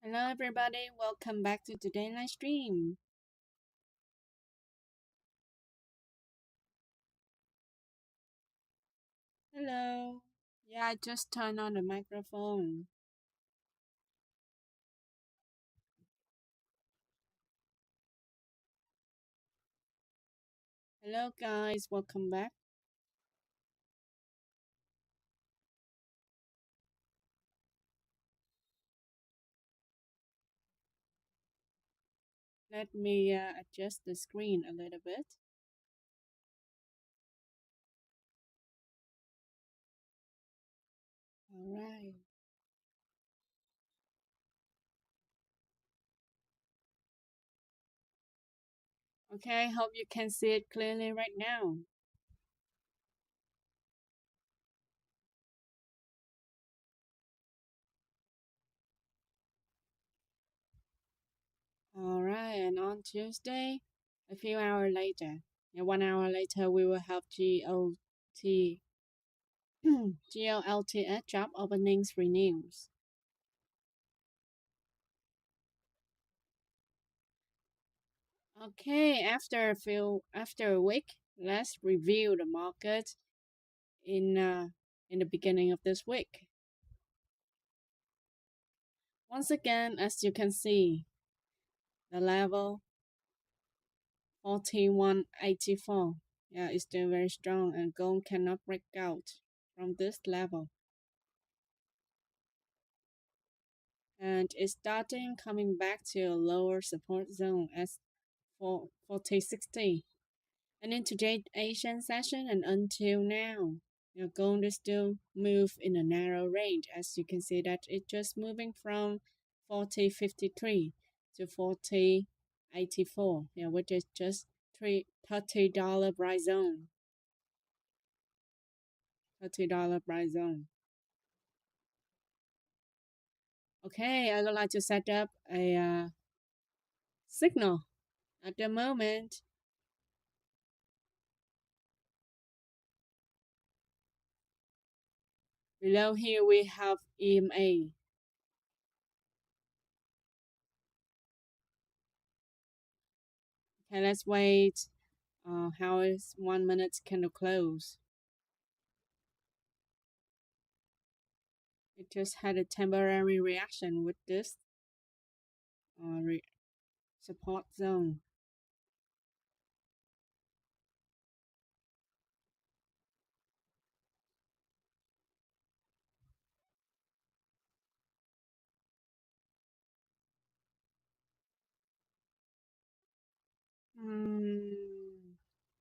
Hello everybody, welcome back to today's live stream. Hello. Yeah, I just turned on the microphone. Hello guys, welcome back. Let me adjust the screen a little bit. All right. Okay, I hope you can see it clearly right now. All right, and on Tuesday, a few hours later, 1 hour later, we will have GLTS job openings renews. Okay, after a week, let's review the market in the beginning of this week. Once again, as you can see, the level 4184, yeah, is still very strong, and gold cannot break out from this level. And it's starting coming back to a lower support zone as 4060. And in today's Asian session and until now, gold is still move in a narrow range. As you can see that it's just moving from 4053 to 4084, which is just $30 price zone. $30 price zone. Okay, I would like to set up a signal at the moment. Below here we have EMA. Okay, let's wait. How is 1 minute candle close? It just had a temporary reaction with this support zone.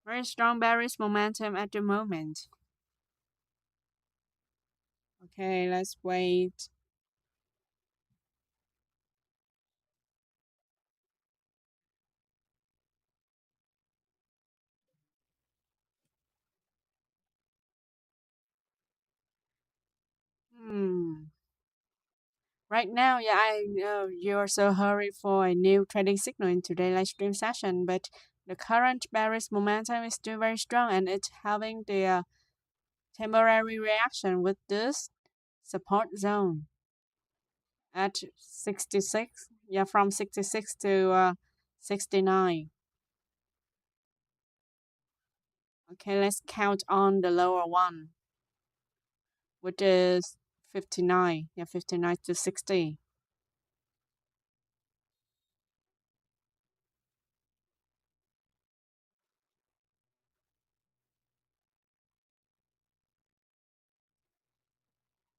Very strong bearish momentum at the moment. Okay, let's wait. Right now, yeah, I know you're so hurried for a new trading signal in today's live stream session, but the current bearish momentum is still very strong, and it's having the temporary reaction with this support zone at 66. Yeah, from 66 to 69. Okay, let's count on the lower one, which is 59. Yeah, 59 to 60.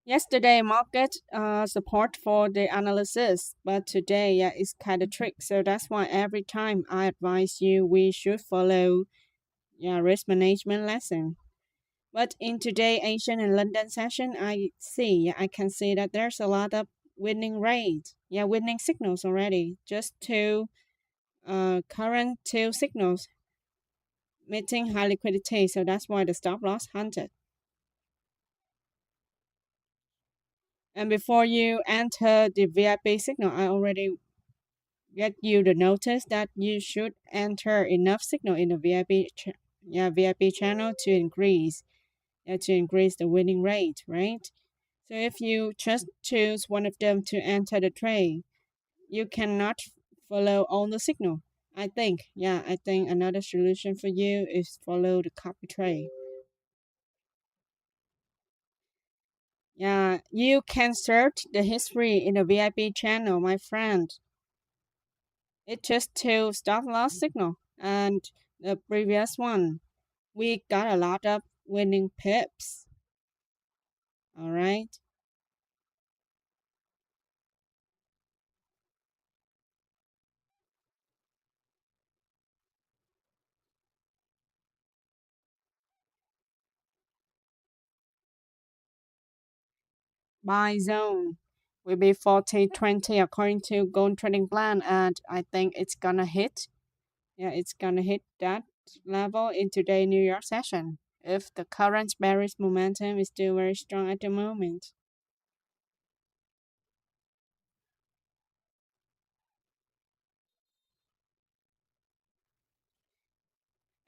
Yesterday, market support for the analysis, but today, yeah, it's kind of trick. So that's why every time I advise you, we should follow, risk management lesson. But in today Asian and London session, I can see that there's a lot of winning rate, winning signals already. Just two, current two signals meeting high liquidity, so that's why the stop loss hunted. And before you enter the VIP signal, I already get you the notice that you should enter enough signal in the VIP channel to increase the winning rate, right? So if you just choose one of them to enter the trade, you cannot follow all the signal. I think another solution for you is follow the copy trade. Yeah, you can search the history in the VIP channel, my friend. It's just two stop loss signal and the previous one. We got a lot of winning pips. All right. Buy zone will be 40-20 according to gold trading plan, and I think it's gonna hit. Yeah, it's gonna hit that level in today's New York session if the current bearish momentum is still very strong at the moment.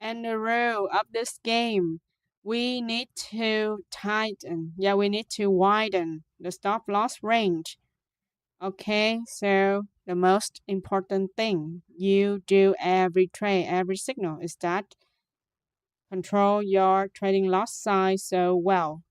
And the rule of this game, we need to tighten. Yeah, we need to widen the stop loss range. Okay, so the most important thing you do every trade, every signal is that control your trading loss size so well.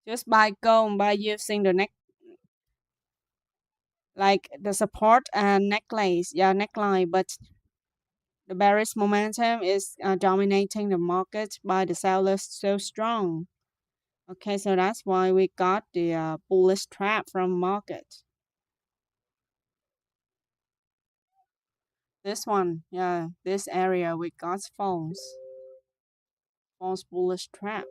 Just by using the neck like the support and necklace, yeah, neckline, but the bearish momentum is dominating the market by the sellers so strong. Okay, so that's why we got the bullish trap from market. This one, yeah, this area we got false bullish trap.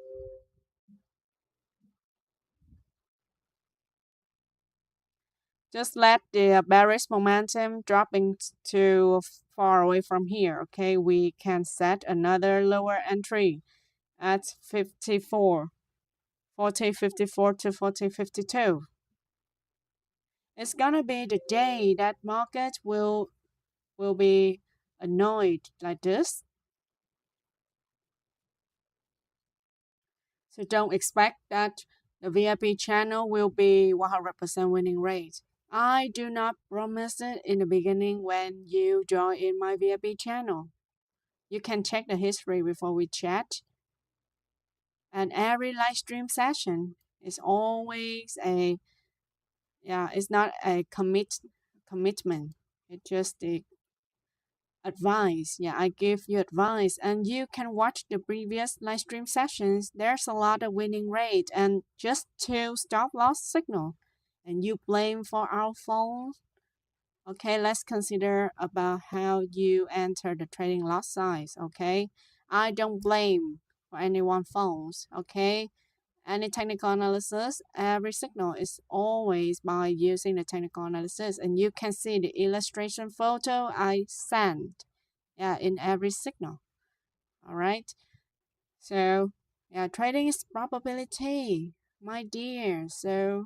Just let the bearish momentum dropping too far away from here. Okay, we can set another lower entry at 54, 40.54 to 40.52. It's gonna be the day that market will be annoyed like this. So don't expect that the VIP channel will be 100% winning rate. I do not promise it in the beginning when you join in my VIP channel. You can check the history before we chat. And every live stream session is always a it's not a commitment. It's just a advice. Yeah, I give you advice, and you can watch the previous live stream sessions. There's a lot of winning rate, and just to stop loss signal, and you blame for our phone. Okay, let's consider about how you enter the trading loss size. Okay, I don't blame for anyone phones. Okay, any technical analysis, every signal is always by using the technical analysis, and you can see the illustration photo I sent, yeah, in every signal. All right, so yeah, trading is probability, my dear. So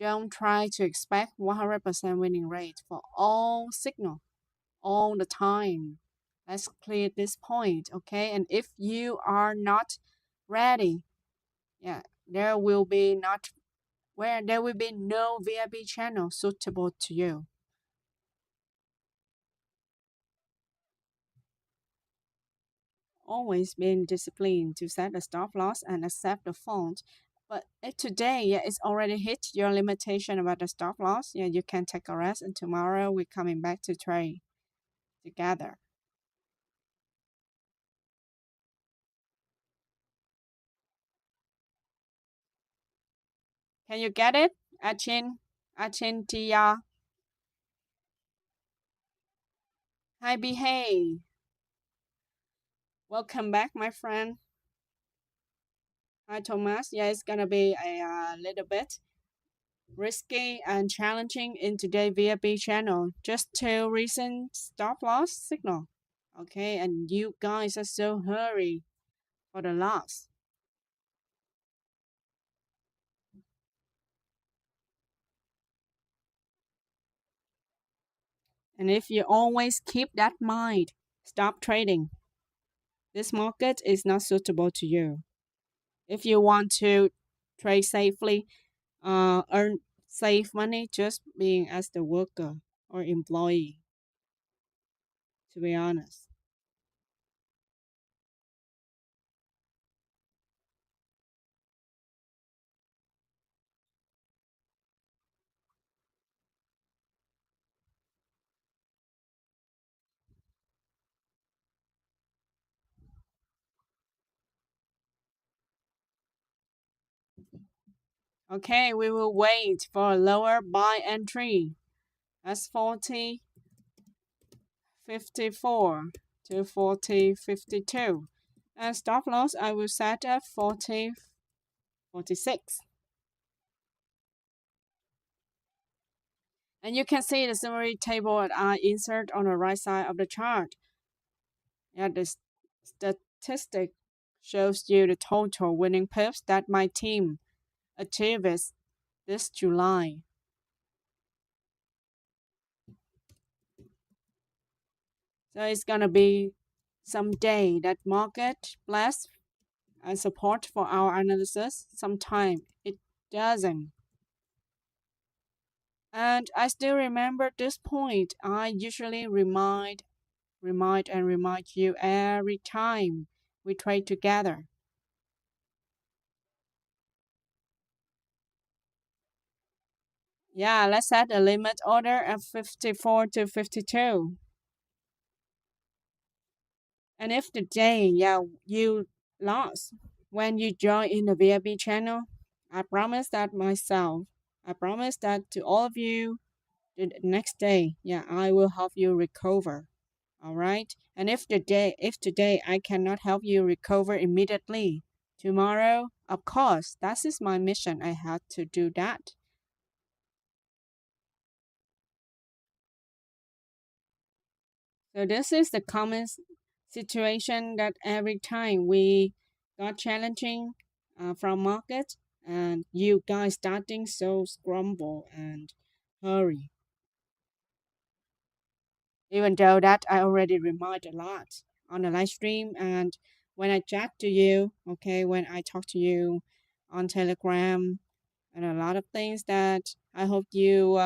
don't try to expect 100% winning rate for all signal all the time. Let's clear this point, okay? And if you are not ready, yeah, there will be not where there will be no VIP channel suitable to you. Always being disciplined to set a stop loss and accept the fault. But if today, yeah, it's already hit your limitation about the stop loss, yeah, you can take a rest, and tomorrow we're coming back to trade together. Can you get it? Achin Tia. Hi, behave. Welcome back, my friend. Hi, Thomas. Yeah, it's gonna be a little bit risky and challenging in today's VIP channel. Just two recent stop loss signal. Okay, and you guys are so hurry for the loss. And if you always keep that mind, stop trading. This market is not suitable to you. If you want to trade safely, earn save money just being as the worker or employee, to be honest. Okay, we will wait for a lower buy entry. That's 40, 54 to 40, 52. And stop loss, I will set at 40, 46. And you can see the summary table that I insert on the right side of the chart. Yeah, the statistic shows you the total winning pips that my team achieved this July. So it's gonna be someday that market bless and support for our analysis. Sometime it doesn't. And I still remember this point. I usually remind you every time we trade together. Yeah, let's set a limit order at 54 to 52. And if the day, yeah, you lost when you join in the VIP channel, I promise that myself. I promise that to all of you, the next day, yeah, I will help you recover. All right. And if today I cannot help you recover immediately, tomorrow, of course, that is my mission. I have to do that. So this is the common situation that every time we got challenging from market and you guys starting so scramble and hurry. Even though that I already remind a lot on the live stream and when I chat to you, okay, when I talk to you on Telegram and a lot of things that I hope you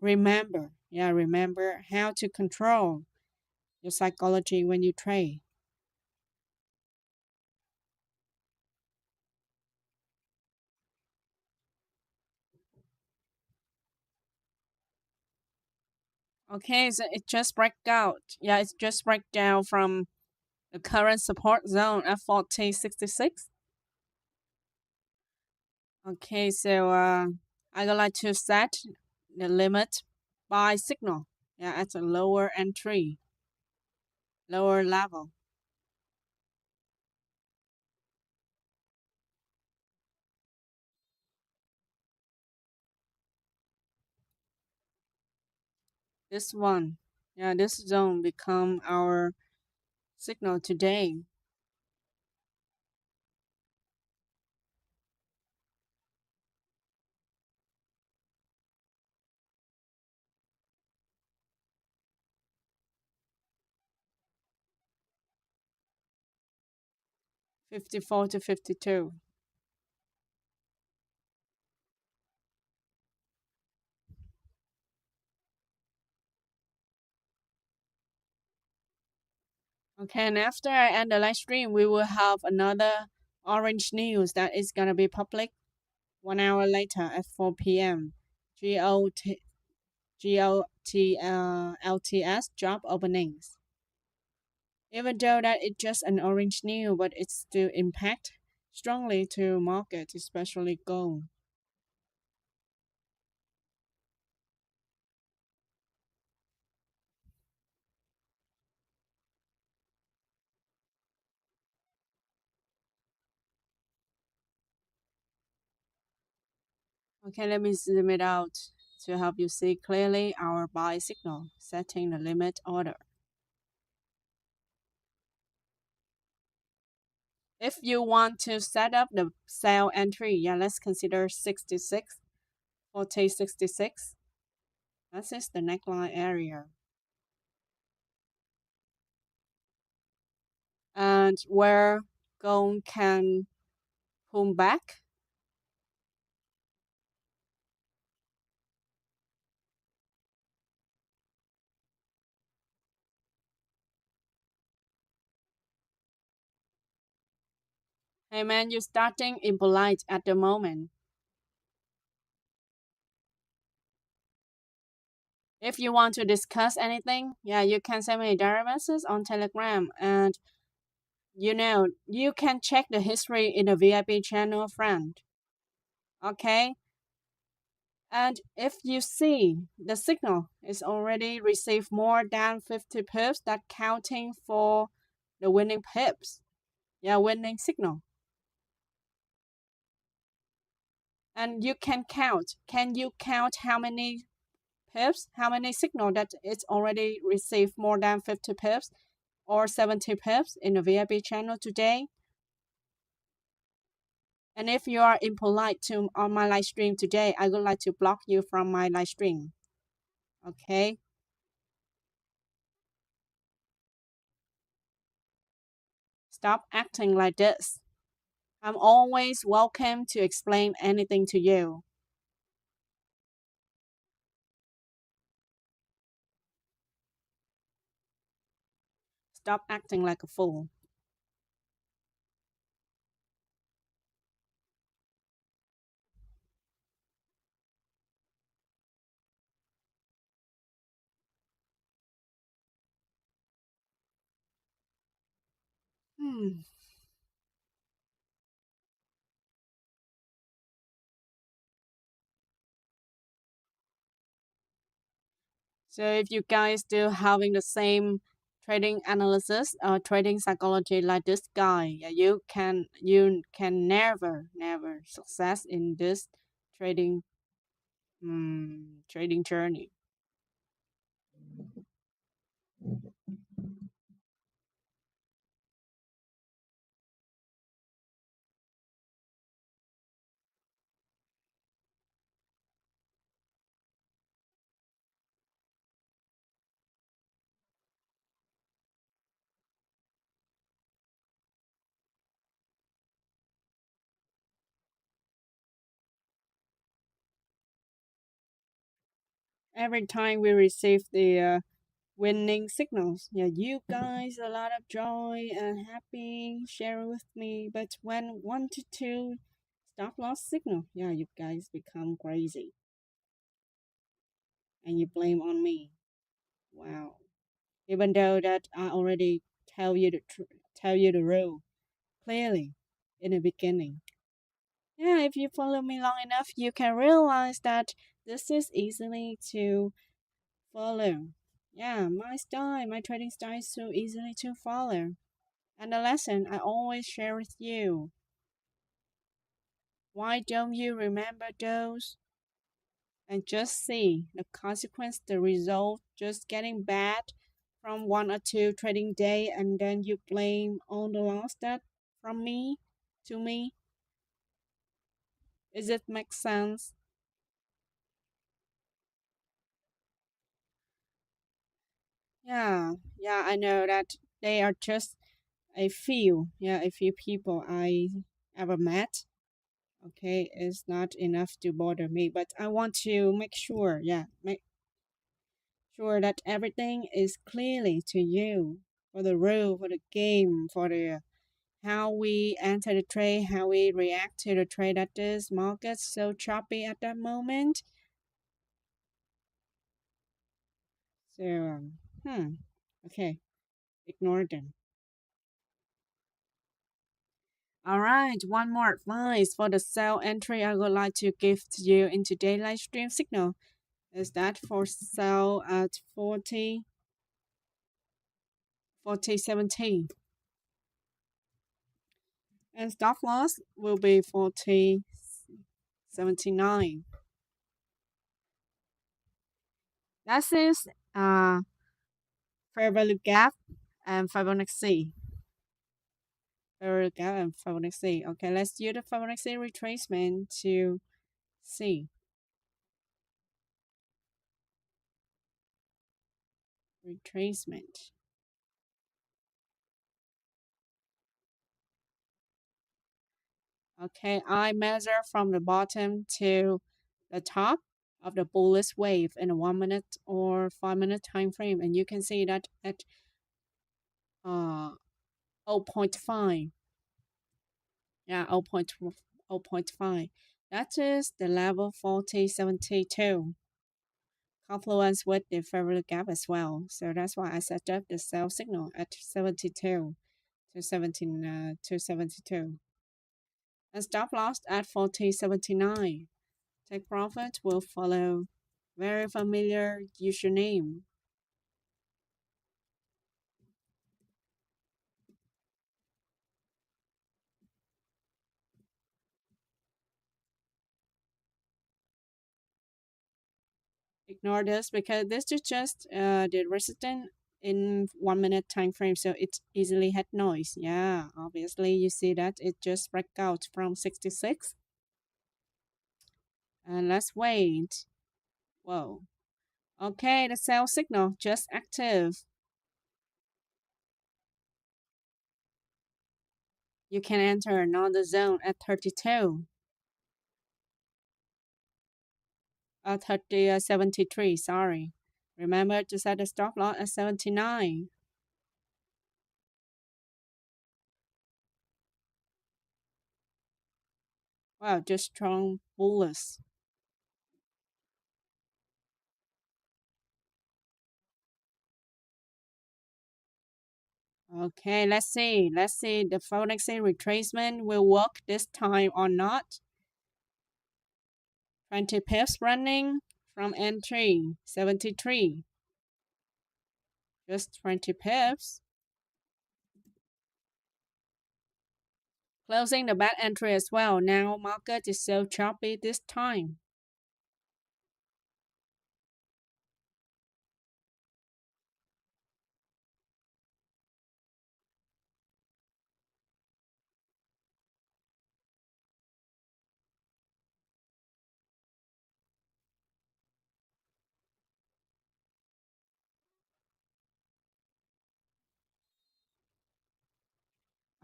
remember. Yeah, remember how to control your psychology when you trade. Okay, so it just break out. Yeah, it's just break down from the current support zone at 4066. Okay, so I would like to set the limit by signal. Yeah, at a lower entry, lower level. This one, yeah, this zone become our signal today. 54 to 52. Okay, and after I end the live stream, we will have another orange news that is gonna be public 1 hour later at 4 p.m. GOT LTS job openings. Even though that it's just an orange news, but it still impact strongly to market, especially gold. Okay, let me zoom it out to help you see clearly our buy signal, setting the limit order. If you want to set up the sell entry, yeah, let's consider 66, 40, 66. This is the neckline area. and where gold can pull back. Hey man, you're starting impolite at the moment. If you want to discuss anything, yeah, you can send me a direct message on Telegram, and you can check the history in the VIP channel, friend. Okay? And if you see the signal is already received more than 50 pips, that counting for the winning pips. Yeah, winning signal. And you can count. Can you count how many pips, how many signal that it's already received more than 50 pips or 70 pips in the VIP channel today? And if you are impolite to on my live stream today, I would like to block you from my live stream. Okay? Stop acting like this. I'm always welcome to explain anything to you. Stop acting like a fool. Hmm. So if you guys still having the same trading analysis or trading psychology like this guy, yeah, you can never success in this trading trading journey. Every time we receive the winning signals, yeah, you guys a lot of joy and happy sharing with me. But when 1 to 2 stop loss signal, yeah, you guys become crazy and you blame on me. Wow. Even though that I already tell you the rule clearly in the beginning. Yeah, if you follow me long enough, you can realize that this is easily to follow. Yeah, my style, my trading style is so easily to follow. And the lesson I always share with you. Why don't you remember those? And just see the consequence, the result, just getting bad from 1 or 2 trading day, and then you blame all the loss that from me to me. Is it make sense? Yeah, I know that they are just a few people I ever met. Okay, it's not enough to bother me, but I want to make sure, make sure that everything is clearly to you for the rule, for the game, for the how we enter the trade, how we react to the trade at this market so choppy at that moment. So, okay, ignore them. All right, one more advice for the sell entry I would like to give to you in today's live stream signal is that for sell at 40 and stop loss will be 40.79. That is fair value gap and Fibonacci. Fair value gap and Fibonacci. Okay, let's use the Fibonacci retracement to see. Retracement. Okay, I measure from the bottom to the top of the bullish wave in a 1 minute or 5 minute time frame, and you can see that at uh zero point 0.5. Yeah, 0.5. That is the level 4072 confluence with the fair value gap as well. So that's why I set up the sell signal at 72 to 17 to 72. And stop loss at 4079. Take profit will follow. Very familiar username. Ignore this because this is just the resistance in 1 minute time frame, so it easily had noise. Yeah, obviously you see that it just break out from 66. And let's wait. Whoa. Okay, the sell signal just active. You can enter another zone at 32. 73, sorry. Remember to set the stop loss at 79. Wow, just strong bullish. Okay, let's see. Let's see the Forex retracement will work this time or not. 20 pips running from entry 73. Just 20 pips. Closing the bad entry as well. Now market is so choppy this time.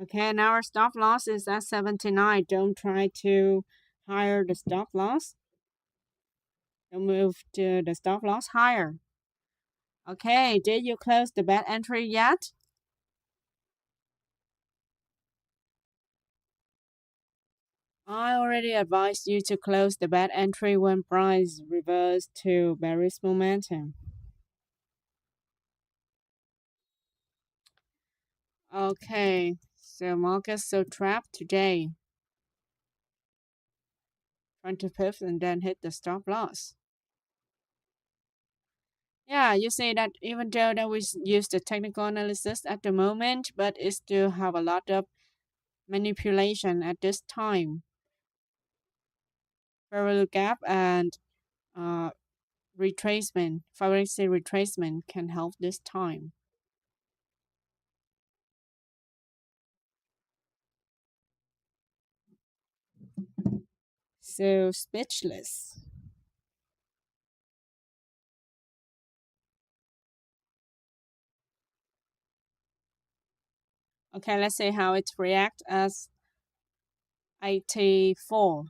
Okay, now our stop loss is at 79. Don't try to higher the stop loss. Don't move to the stop loss higher. Okay, did you close the bad entry yet? I already advised you to close the bad entry when price reverses to bearish momentum. Okay, so market's so trapped today. 20 pips and then hit the stop loss. Yeah, you see that even though that we use the technical analysis at the moment, but it still have a lot of manipulation at this time. Parallel gap and uh, retracement, Fibonacci retracement can help this time. So speechless. Okay, let's see how it react as 84.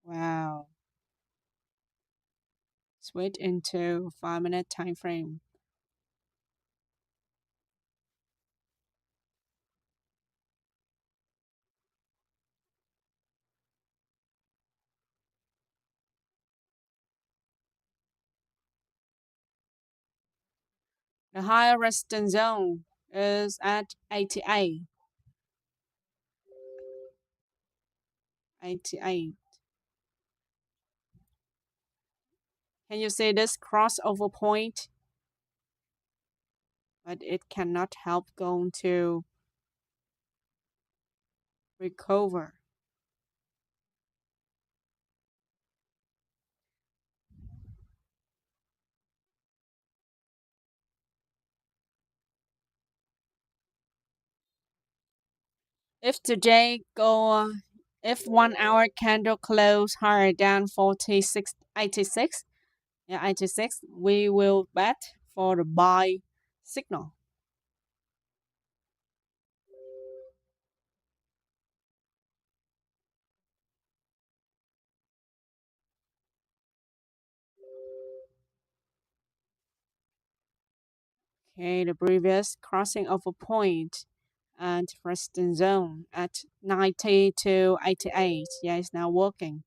Wow. Switch into 5 minute time frame. The higher resistance zone is at 88. 88. Can you see this crossover point? But it cannot help going to recover. If today go, if 1 hour candle close higher than 46, 86, yeah, 86, we will bet for the buy signal. Okay, the previous crossing over point and resistance zone at 90 to 88. Yeah, it's now working.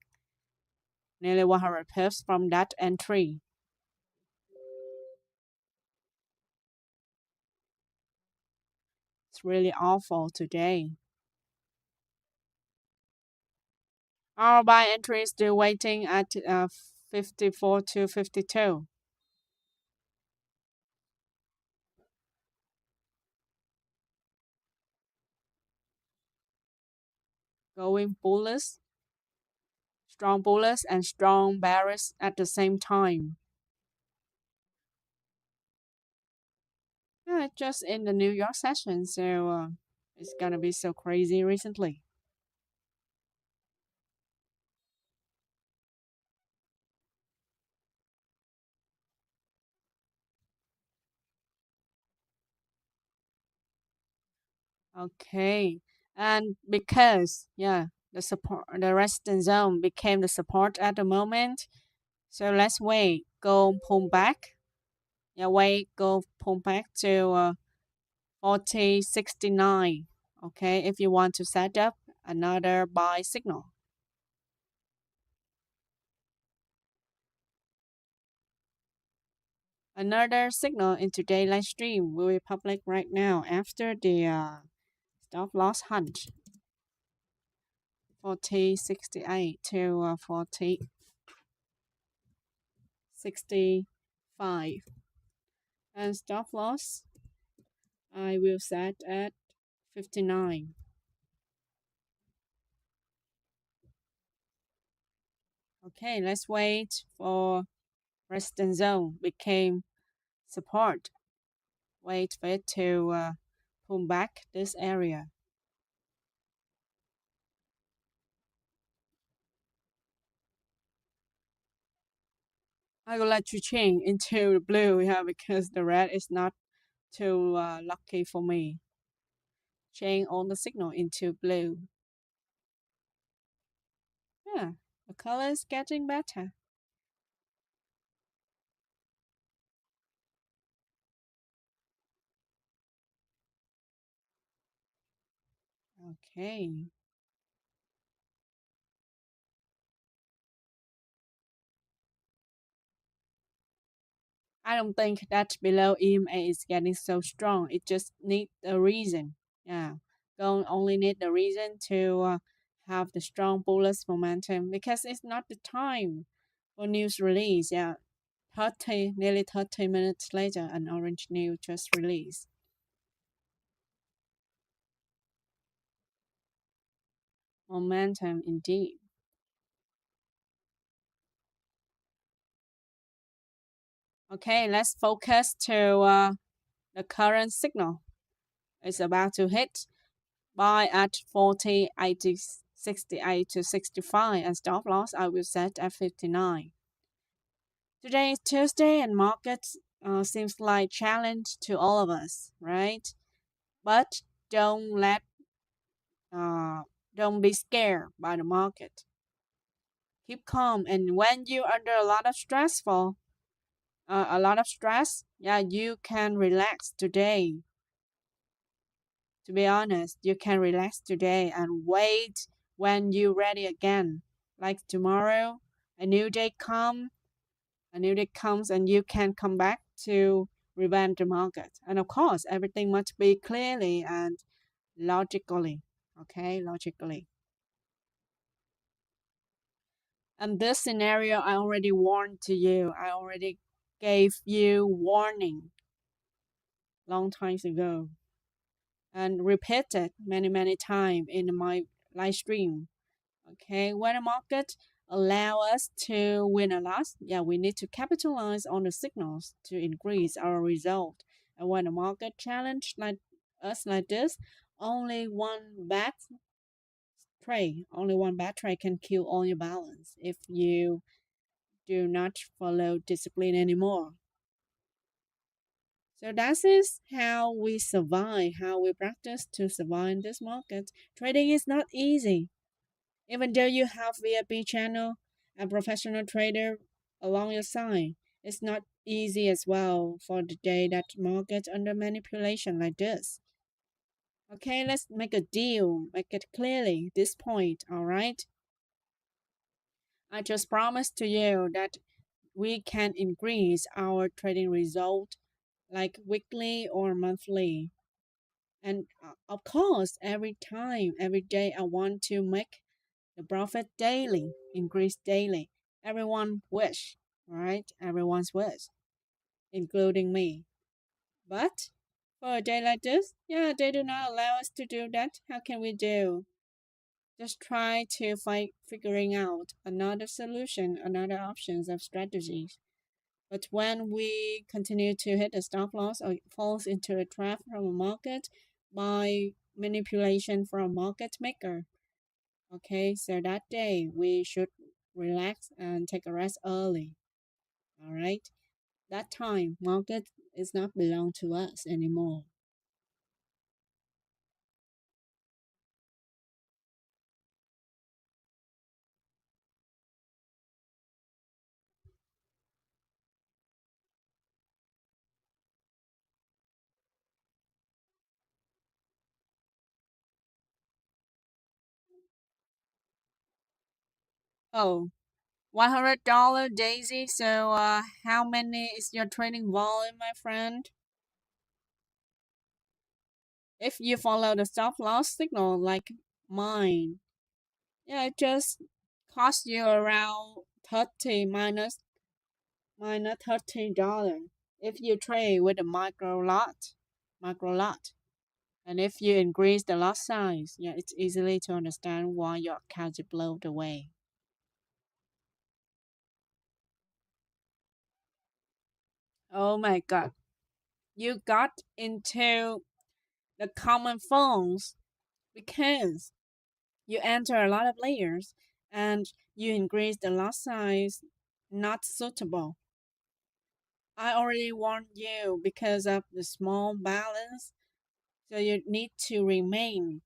Nearly 100 pips from that entry. It's really awful today. Our buy entry is still waiting at 54 to 52. Going bullish, strong bullish and strong bearish at the same time. Yeah, just in the New York session, so it's gonna be so crazy recently. Okay, and because the resistance zone became the support at the moment, so let's wait. Go pull back. Yeah, wait. Go pull back to 4069. Okay, if you want to set up another buy signal. Another signal in today's live stream will be public right now after the stop loss hunt. 4068 to 4065. And stop loss I will set at 59. Okay, let's wait for resistance zone became support. Wait for it to pull back this area. I would like to change into the blue, yeah, because the red is not too lucky for me. Change all the signal into blue. Yeah, the color is getting better. Okay. I don't think that below EMA is getting so strong. It just needs a reason. Yeah, don't only need the reason to have the strong bullish momentum because it's not the time for news release. Yeah, 30, nearly 30 minutes later, an orange news just released. Momentum indeed. Okay, let's focus to the current signal. It's about to hit buy at 40, 80, 68 to 65 and stop loss I will set at 59. Today is Tuesday and market seems like challenge to all of us, right? But don't let uh, don't be scared by the market. Keep calm and when you're under a lot of stress, yeah, you can relax today. To be honest, you can relax today and wait when you're ready again. Like tomorrow, a new day come, a new day comes and you can come back to revamp the market. And of course, everything must be clearly and logically. Okay, logically. And this scenario I already warned to you. I already gave you warning long times ago and repeated many times in my live stream. Okay, when the market allow us to win a lot, yeah, we need to capitalize on the signals to increase our result. And when the market challenge like us like this, only one bad trade can kill all your balance if you do not follow discipline anymore. So that is how we survive, how we practice to survive in this market. Trading is not easy. Even though you have VIP channel and professional trader along your side, it's not easy as well for the day that market under manipulation like this. Okay, let's make a deal. Make it clearly this point, all right? I just promised to you that we can increase our trading result like weekly or monthly. And of course, every time, every day, I want to make the profit daily, increase daily. Everyone wish, right? Everyone's wish, including me. But for a day like this, yeah, they do not allow us to do that. How can we do? Just try to find figuring out another solution, another options of strategies. But when we continue to hit a stop loss or falls into a trap from a market by manipulation from a market maker, okay, so that day we should relax and take a rest early. All right, that time market is not belong to us anymore. Oh, $100 Daisy. So how many is your trading volume, my friend? If you follow the stop loss signal like mine, yeah, it just cost you around 30 minus $30 if you trade with a micro lot. And if you increase the lot size, yeah, it's easily to understand why your account is blown away. Oh my God, you got into the common phones because you enter a lot of layers and you increase the lot size not suitable. I already warned you because of the small balance, so you need to remain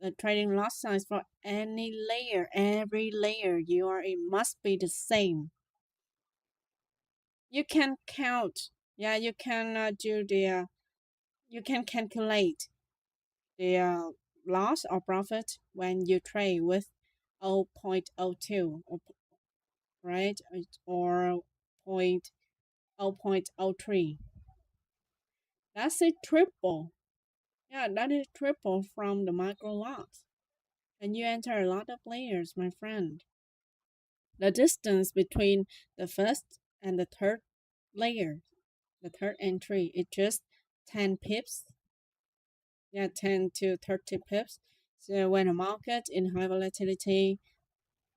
the trading lot size for any layer, every layer you are in must be the same. You can count, yeah, you can you can calculate the loss or profit when you trade with 0.02 or right or point 0.03. That's a triple. Yeah, that is triple from the micro loss. And you enter a lot of layers, my friend. The distance between the first and the third layer, the third entry, is just 10 pips. Yeah, 10 to 30 pips. So when a market in high volatility,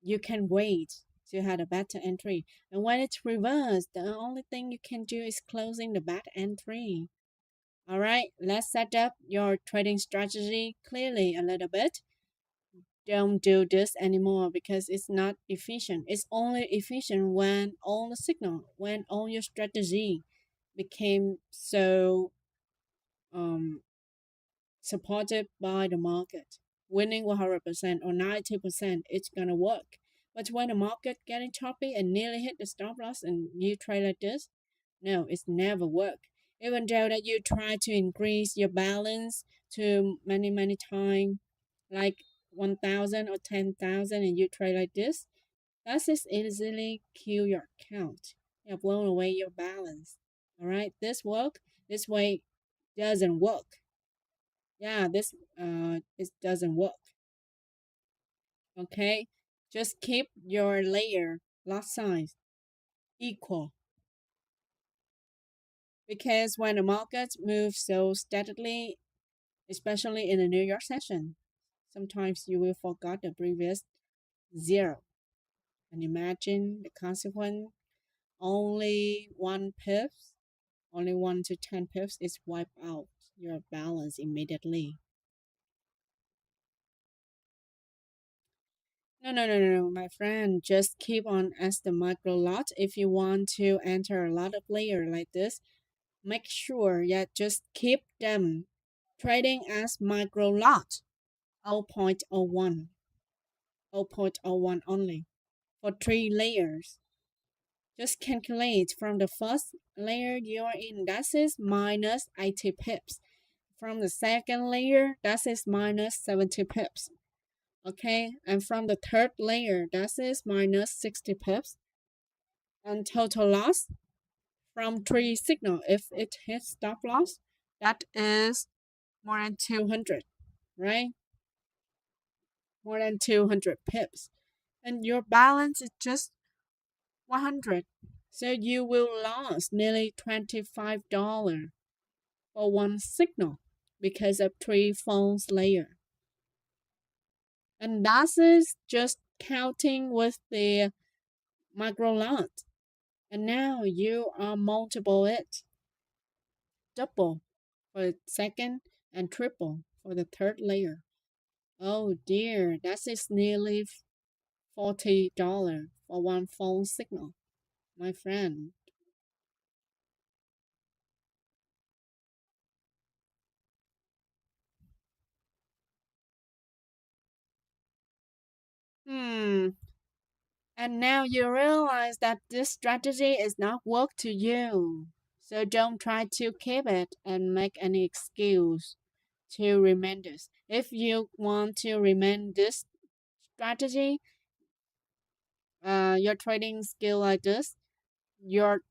you can wait to have a better entry. And when it's reversed, the only thing you can do is closing the bad entry. All right, let's set up your trading strategy clearly a little bit. Don't do this anymore because it's not efficient. It's only efficient when all the signal, when all your strategy became so um supported by the market. Winning 100% or 90%, it's gonna work. But when the market getting choppy and nearly hit the stop loss and you trade like this, no, it's never work. Even though that you try to increase your balance to many times, like 1,000 or 10,000, and you trade like this, that is easily kill your account. You have blown away your balance. All right, this work. This way doesn't work. Yeah, this it doesn't work. Okay, just keep your layer lot size equal because when the market moves so steadily, especially in the New York session, sometimes you will forget the previous zero. And imagine the consequence, only 1 pips, only 1 to 10 pips is wipe out your balance immediately. No, my friend. Just keep on as the micro lot. If you want to enter a lot of layer like this, make sure, yeah, just keep them trading as micro lot 0.01, 0.01 only for 3 layers. Just calculate from the first layer you're in, that is minus 80 pips. From the second layer, that is minus 70 pips. Okay, and from the third layer, that is minus 60 pips. And total loss from 3 signal, if it hits stop loss, that is more than 200, right? More than 200 pips. And your balance is just 100. So you will lose nearly $25 for one signal because of 3 phones layer. And that is just counting with the micro lot. And now you are multiple it. Double for the second and triple for the third layer. Oh dear, that is nearly $40 for one phone signal, my friend. Hmm. And now you realize that this strategy is not work to you. So don't try to keep it and make any excuse to remain this. If you want to remain this strategy, your trading skill like this, your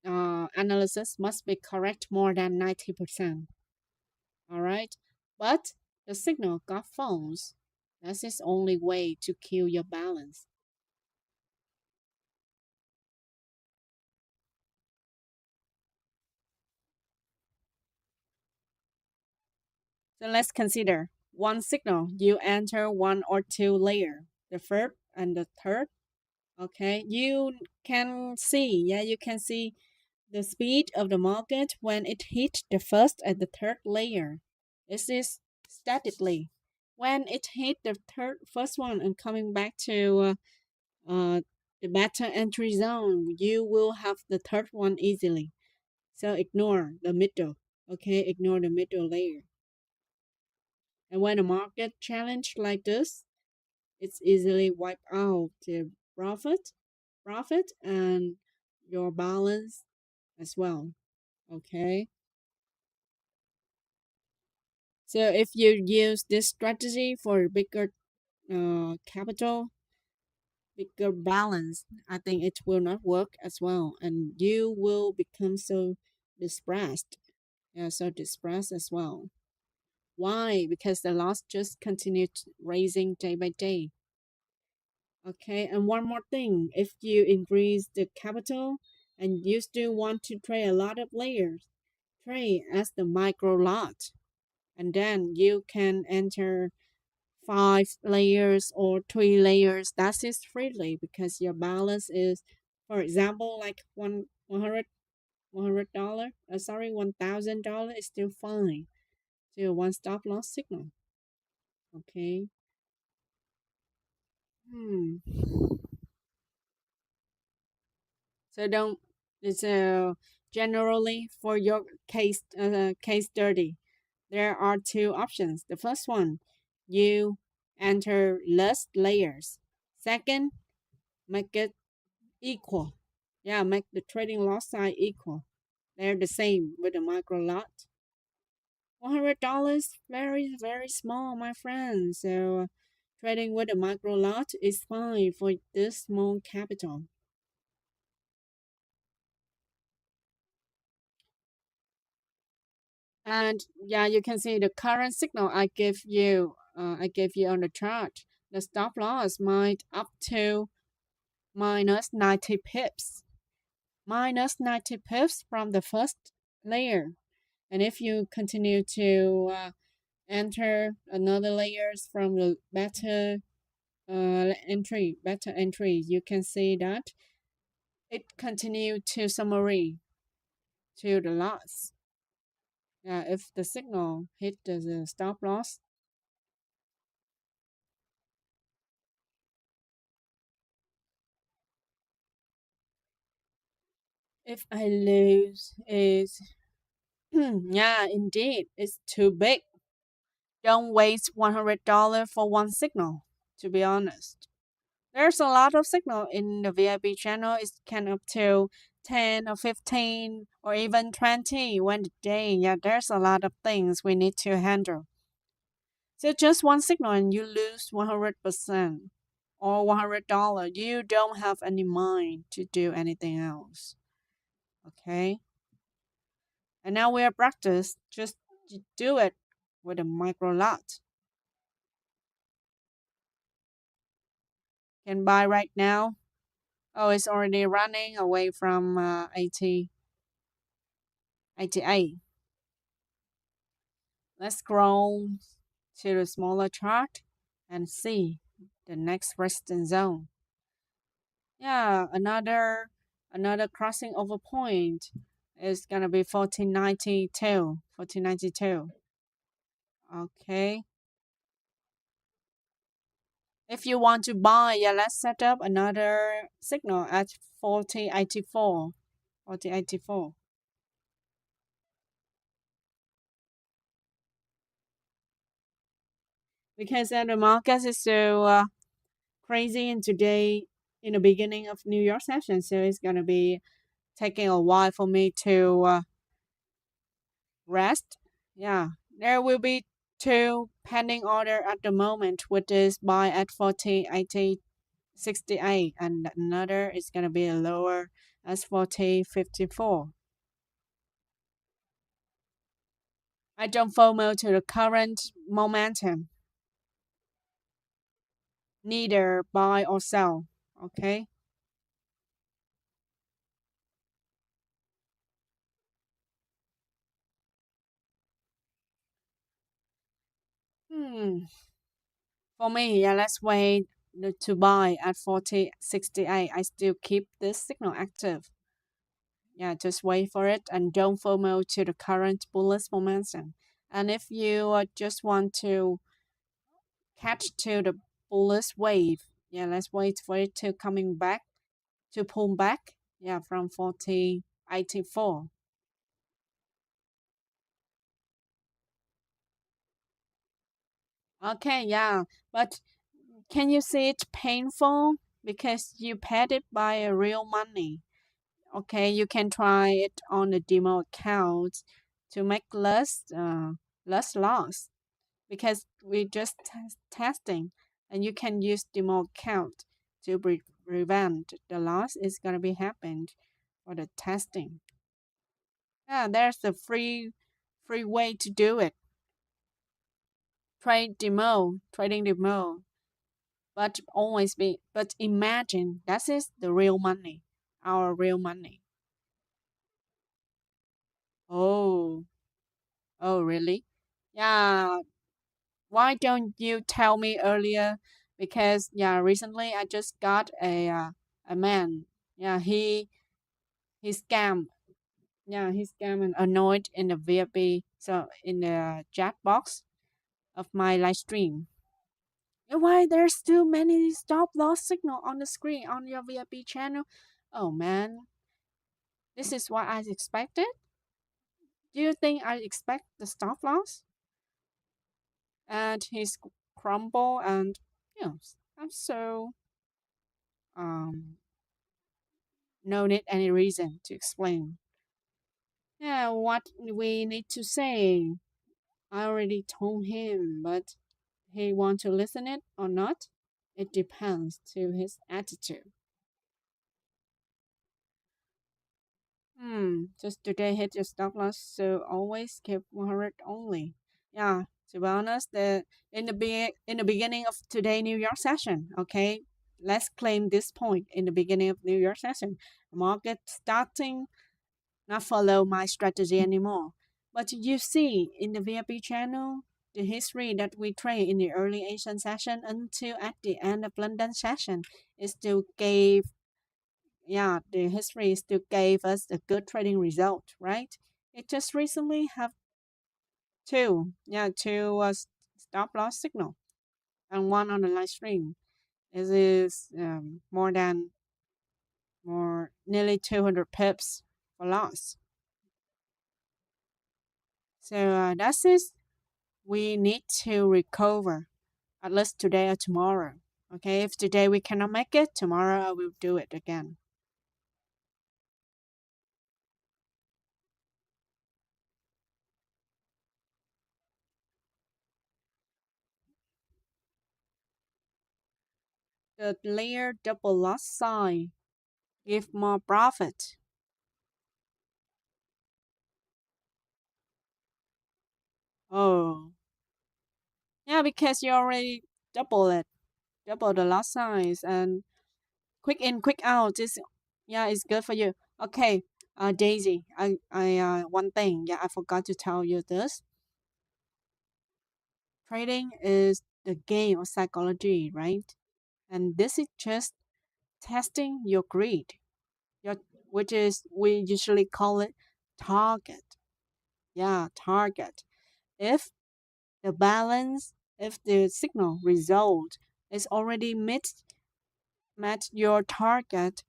analysis must be correct more than 90%. All right, but the signal got phones. That's his only way to kill your balance. So let's consider one signal. You enter one or two layer, the first and the third. Okay, you can see, yeah, you can see the speed of the market when it hit the first and the third layer. This is statically. When it hit the first one and coming back to the beta entry zone, you will have the third one easily. So ignore the middle. Okay, ignore the middle layer. And when a market challenge like this, it's easily wipe out the profit and your balance as well. Okay. So if you use this strategy for bigger capital, bigger balance, I think it will not work as well, and you will become so depressed. Yeah, so depressed as well. Why? Because the loss just continued raising day by day. Okay, and one more thing, if you increase the capital and you still want to trade a lot of layers, trade as the micro lot, and then you can enter 5 layers or 3 layers. That is freely because your balance is, for example, like $100, sorry, $1,000 is still fine. Still one stop loss signal. Okay. Hmm. So don't. It's generally for your case study, there are 2 options. The first one, you enter less layers. Second, make it equal. Yeah, make the trading loss size equal. They're the same with the micro lot. $100, very, very small, my friend. So trading with a micro lot is fine for this small capital. And yeah, you can see the current signal I give you. I gave you on the chart. The stop loss might up to minus 90 pips. Minus 90 pips from the first layer. And if you continue to enter another layers from the beta entry, you can see that it continued to summary to the loss. If the signal hit the stop loss, if I lose is yeah, indeed, it's too big. Don't waste $100 for one signal, to be honest. There's a lot of signal in the VIP channel. It can up to 10 or 15 or even 20 one day. Yeah, there's a lot of things we need to handle. So just one signal and you lose 100% or $100. You don't have any mind to do anything else. Okay. And now we are practice. Just do it with a micro lot. Can buy right now. Oh, it's already running away from 88. Let's scroll to the smaller chart and see the next resistance zone. Yeah, another crossing over point is gonna be 1492. 1492. Okay. If you want to buy, yeah, let's set up another signal at 4084. 4084. Because the market is so crazy and today in the beginning of New York session, so it's gonna be taking a while for me to rest. Yeah, there will be two pending order at the moment, which is buy at 40.8068, and another is gonna be lower as 40.54. I don't FOMO to the current momentum, neither buy or sell. Okay. Hmm. For me, yeah, let's wait to buy at 40.68. I still keep this signal active. Yeah, just wait for it and don't FOMO to the current bullish momentum. And if you just want to catch to the bullish wave, yeah, let's wait for it to coming back to pull back. Yeah, from 40.84. Okay, yeah, but can you see it's painful because you paid it by a real money? Okay, you can try it on a demo account to make less loss because we just testing, and you can use demo account to prevent the loss is gonna be happened for the testing. Yeah, there's a free way to do it. Trading demo, but imagine that is the real money, our real money. Oh, oh, really? Yeah. Why don't you tell me earlier? Because yeah, recently I just got a man. Yeah, he scam. Yeah, he scam and annoyed in the VIP. So in the chat box of my live stream. Why there's too many stop loss signal on the screen on your VIP channel? Oh man, this is what I expected. Do you think I expect the stop loss? And he's crumble and I'm so um no need any reason to explain. Yeah, what we need to say. I already told him, but he want to listen it or not? It depends to his attitude. Just today hit your stop loss, so always keep 100 only. Yeah, to be honest, in the beginning of today New York session, okay, let's claim this point in the beginning of New York session. Market starting not follow my strategy anymore. But you see in the VIP channel, the history that we trade in the early Asian session until at the end of London session, it still gave the history still gave us a good trading result, right? It just recently have two stop loss signal and one on the live stream. It is more nearly 200 pips for loss. So that's it. We need to recover at least today or tomorrow. Okay, if today we cannot make it, tomorrow I will do it again. The layer double loss sign give more profit. Oh, yeah, because you already double it, double the loss size, and quick in, quick out is, yeah, it's good for you. Okay, Daisy, one thing, yeah, I forgot to tell you this. Trading is the game of psychology, right? And this is just testing your greed, your which is we usually call it target. Yeah, target. If the balance, if the signal result is already met your target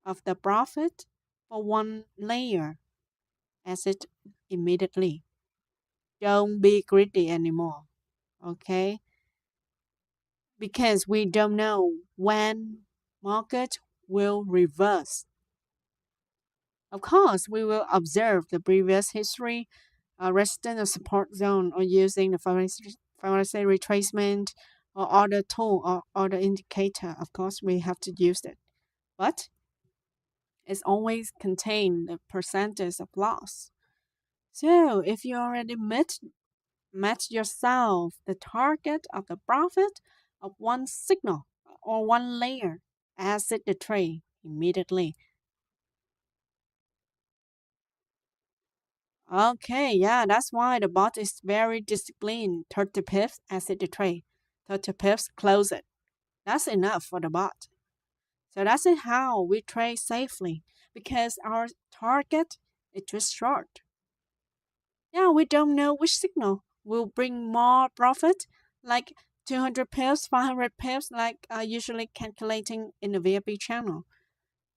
of the profit for one layer, exit immediately. Don't be greedy anymore. Okay? Because we don't know when market will reverse. Of course, we will observe the previous history, resistance or support zone, or using the Fibonacci retracement or other tool or other indicator. Of course, we have to use it. But it's always contain the percentage of loss. So if you already met yourself the target of the profit of one signal or one layer, exit the trade immediately. Okay, yeah, that's why the bot is very disciplined. 30 pips, exit the trade. 30 pips, close it. That's enough for the bot. So that's it how we trade safely because our target is just short. Yeah, we don't know which signal will bring more profit, like 200 pips, 500 pips, like usually calculating in the VIP channel.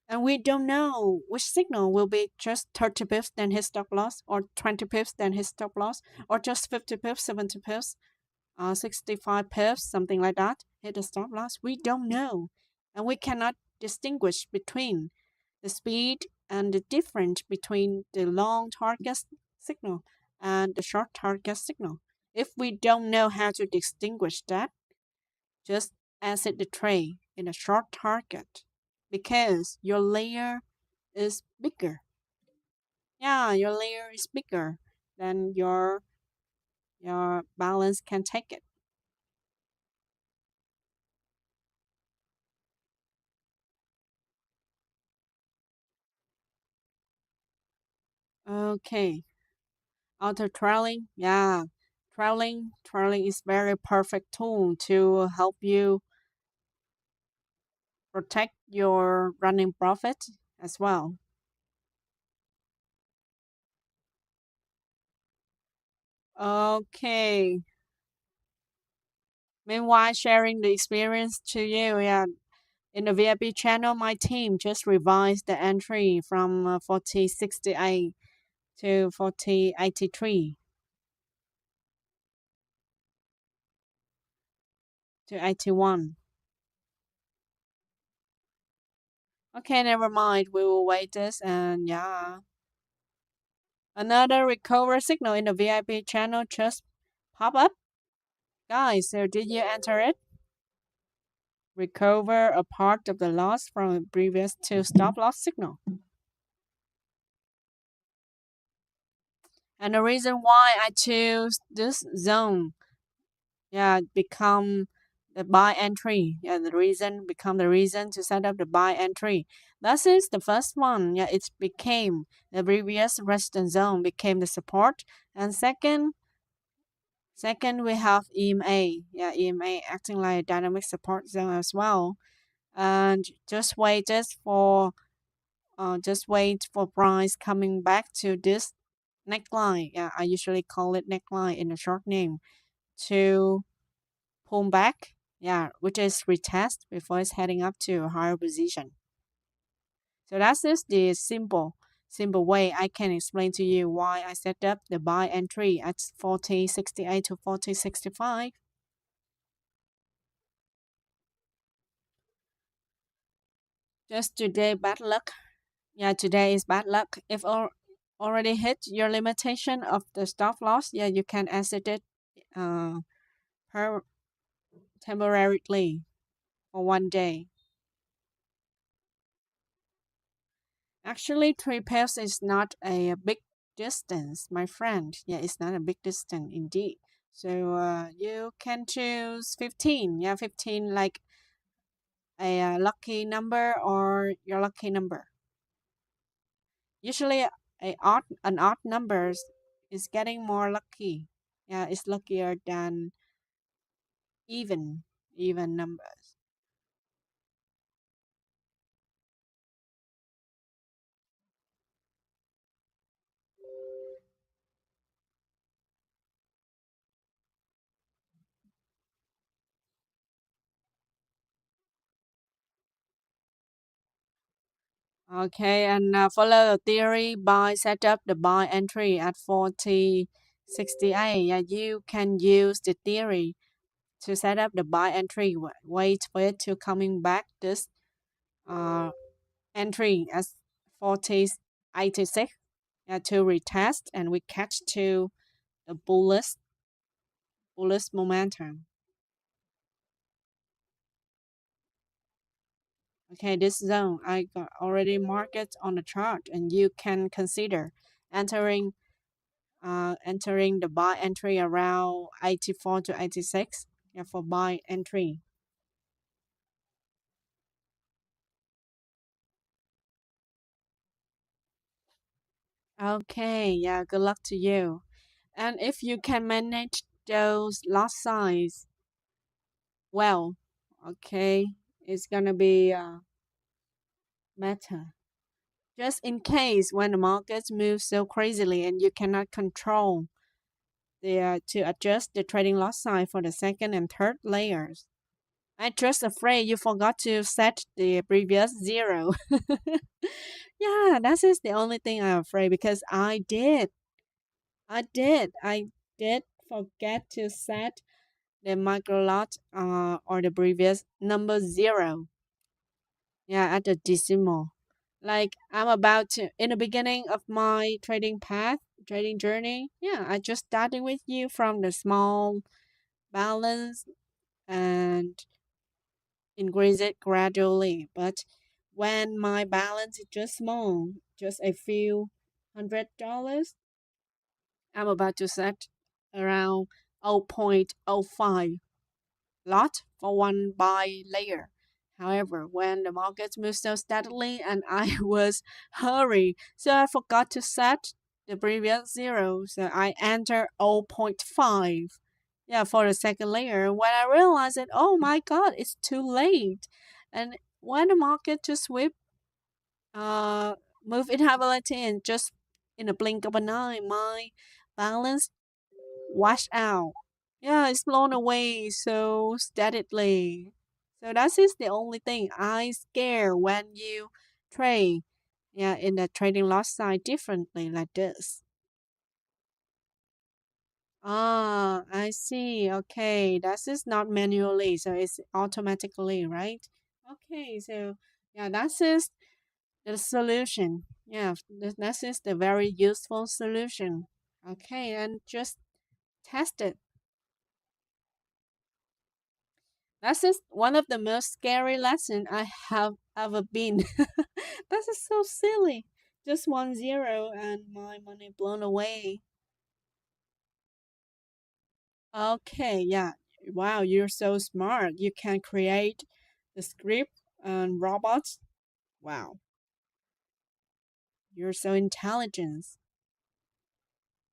And we don't know which signal will be just 30 pips then his stop loss, or 20 pips then his stop loss, or just 50 pips, 70 pips, 65 pips, something like that, hit the stop loss. We don't know. And we cannot distinguish between the speed and the difference between the long target signal and the short target signal. If we don't know how to distinguish that, just exit the trade in a short target because your layer is bigger. Yeah, your layer is bigger than your balance can take it. Okay. Auto trailing, yeah. Trailing is very perfect tool to help you protect your running profit as well. Okay. Meanwhile, sharing the experience to you, yeah. In the VIP channel, my team just revised the entry from 4068 to 4083 to 81. Okay, never mind. We will wait this and yeah. Another recovery signal in the VIP channel just pop up. Guys, so did you enter it? Recover a part of the loss from a previous two stop loss signal. And the reason why I choose this zone, yeah, become the buy entry. Yeah, the reason become the reason to set up the buy entry. That is the first one. Yeah, it became the previous resistance zone became the support. And second we have EMA. Yeah, EMA acting like a dynamic support zone as well. And just wait for price coming back to this neckline. Yeah, I usually call it neckline in a short name to pull back. Yeah, which is retest before it's heading up to a higher position. So that's just the simple way I can explain to you why I set up the buy entry at 4068 to 4065. Just today, bad luck. Yeah, today is bad luck. If already hit your limitation of the stop loss, yeah, you can exit it uh, per temporarily for 1 day. Actually, 3 pairs is not a big distance, my friend. Yeah, it's not a big distance indeed. So you can choose 15. Yeah, 15 like a lucky number or your lucky number. Usually an odd numbers is getting more lucky. Yeah, it's luckier than even numbers. Okay, and follow the theory by set up the buy entry at 40.68. Yeah, you can use the theory to set up the buy entry. Wait for it to coming back this uh entry as 40.86 to retest, and we catch to the bullish momentum. Okay, this zone I got already marked it on the chart, and you can consider entering entering the buy entry around 84 to 86. Yeah, for buy entry. Okay, yeah, good luck to you. And if you can manage those lot size well, okay, it's gonna be better. Just in case when the markets move so crazily and you cannot control to adjust the trading lot size for the second and third layers. I'm just afraid you forgot to set the previous zero. Yeah, that is the only thing I'm afraid because I did forget to set the micro lot or the previous number zero. Yeah, at the decimal. Like I'm about to in the beginning of my trading path, trading journey. Yeah, I just started with you from the small balance and increase it gradually. But when my balance is just small, just a few $100, I'm about to set around 0.05 lot for one buy layer. However, when the market moved so steadily and I was hurry, so I forgot to set the previous zero. So I enter 0.5. Yeah, for the second layer. When I realized that, oh my God, it's too late. And when the market just sweep, uh, move in volatility and just in a blink of an eye, my balance washed out. Yeah, it's blown away so steadily. So that is the only thing I scare when you trade. Yeah, in the trading lot side differently like this. Ah, I see. Okay, that is not manually, so it's automatically, right? Okay, so yeah, that is the solution. Yeah, that is the very useful solution. Okay, and just test it. That is one of the most scary lessons I have ever been. That is so silly. Just 1 0 and my money blown away. Okay, yeah. Wow, you're so smart. You can create the script and robots. Wow, you're so intelligent.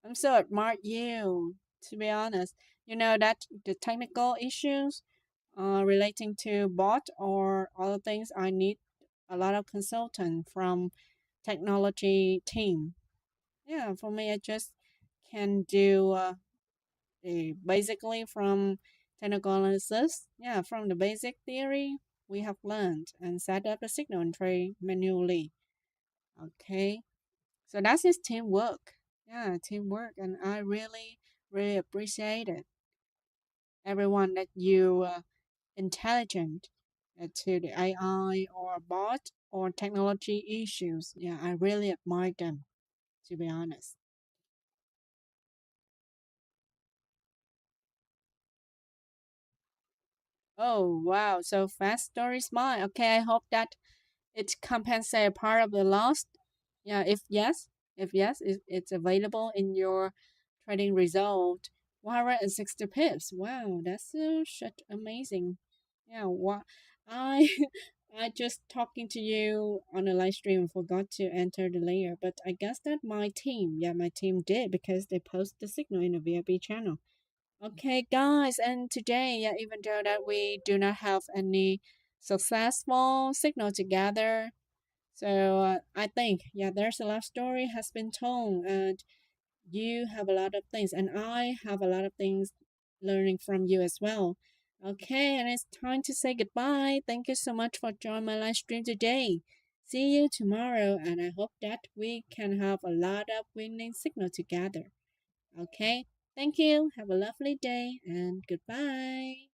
I'm so admire you, to be honest. You know that the technical issues relating to bot or other things, I need a lot of consultant from technology team. Yeah, for me, I just can do basically from technical analysis. Yeah, from the basic theory we have learned and set up the signal and trade manually. Okay, so that's his teamwork. Yeah, teamwork, and I really appreciate it. Everyone that you intelligent to the AI or bot or technology issues. Yeah, I really admire them, to be honest. Oh, wow. So fast story smile. Okay, I hope that it compensate part of the loss. Yeah, if yes, it's available in your trading result. 160 pips. Wow, that's shit amazing. Yeah, what I I just talking to you on a live stream forgot to enter the layer, but I guess that my team did because they post the signal in the VIP channel. Okay, guys, and today, yeah, even though that we do not have any successful signal together, so I think, yeah, there's a lot of story has been told, and you have a lot of things, and I have a lot of things learning from you as well. Okay, and it's time to say goodbye. Thank you so much for joining my live stream today. See you tomorrow, and I hope that we can have a lot of winning signal together. Okay, thank you. Have a lovely day, and goodbye.